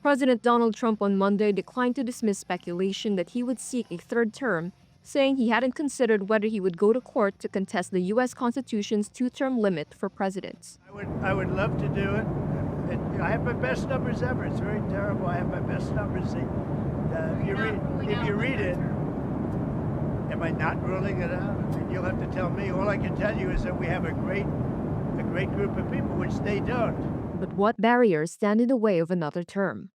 President Donald Trump on Monday declined to dismiss speculation that he would seek a third term, saying he hadn't considered whether he would go to court to contest the U.S. Constitution's two-term limit for presidents. I would love to do it. I have my best numbers ever. It's very terrible. I have my best numbers. If you read it, am I not ruling it out? I mean, you'll have to tell me. All I can tell you is that we have a great group of people, which they don't. But what barriers stand in the way of another term?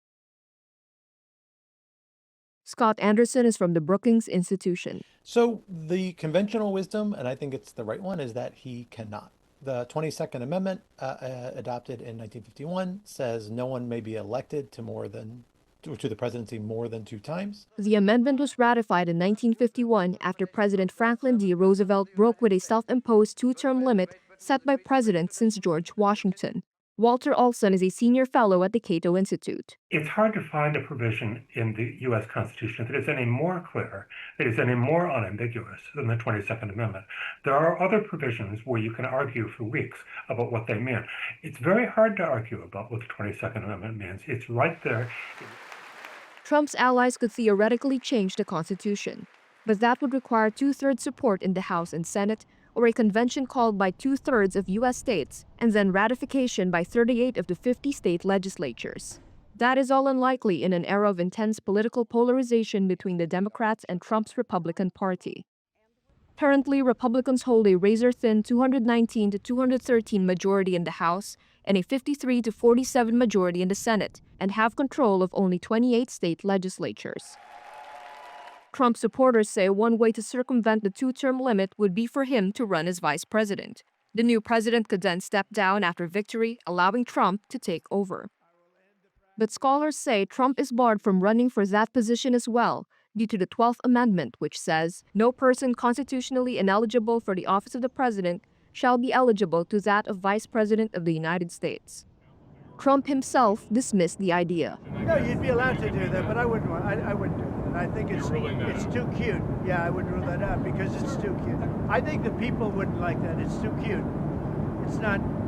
Scott Anderson is from the Brookings Institution. So the conventional wisdom, and I think it's the right one, is that he cannot. The 22nd Amendment, adopted in 1951, says no one may be elected to the presidency more than 2 times. The amendment was ratified in 1951 after President Franklin D. Roosevelt broke with a self-imposed two-term limit set by presidents since George Washington. Walter Olson is a senior fellow at the Cato Institute. It's hard to find a provision in the U.S. Constitution that is any more clear, that is any more unambiguous than the 22nd Amendment. There are other provisions where you can argue for weeks about what they mean. It's very hard to argue about what the 22nd Amendment means. It's right there. Trump's allies could theoretically change the Constitution, but that would require two-thirds support in the House and Senate, or a convention called by two-thirds of U.S. states, and then ratification by 38 of the 50 state legislatures. That is all unlikely in an era of intense political polarization between the Democrats and Trump's Republican Party. Currently, Republicans hold a razor-thin 219 to 213 majority in the House and a 53 to 47 majority in the Senate, and have control of only 28 state legislatures. Trump supporters say one way to circumvent the two-term limit would be for him to run as vice president. The new president could then step down after victory, allowing Trump to take over. But scholars say Trump is barred from running for that position as well, due to the 12th Amendment, which says no person constitutionally ineligible for the office of the president shall be eligible to that of vice president of the United States. Trump himself dismissed the idea. No, you'd be allowed to do that, but I wouldn't do it. I think it's too cute. Yeah, I would rule that out because it's too cute. I think the people wouldn't like that. It's too cute.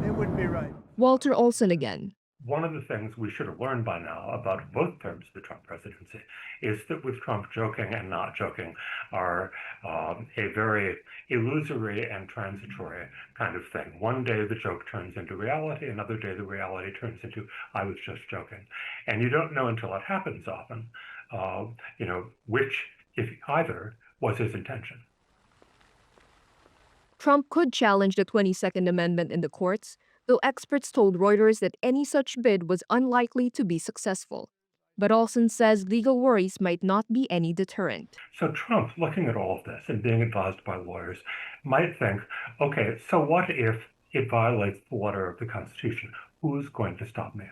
It wouldn't be right. Walter Olson again. One of the things we should have learned by now about both terms of the Trump presidency is that with Trump joking and not joking are a very illusory and transitory kind of thing. One day the joke turns into reality, another day the reality turns into, I was just joking. And you don't know until it happens often, which, if either, was his intention. Trump could challenge the 22nd Amendment in the courts, though experts told Reuters that any such bid was unlikely to be successful. But Olson says legal worries might not be any deterrent. So Trump, looking at all of this and being advised by lawyers, might think, okay, so what if it violates the letter of the Constitution? Who's going to stop me?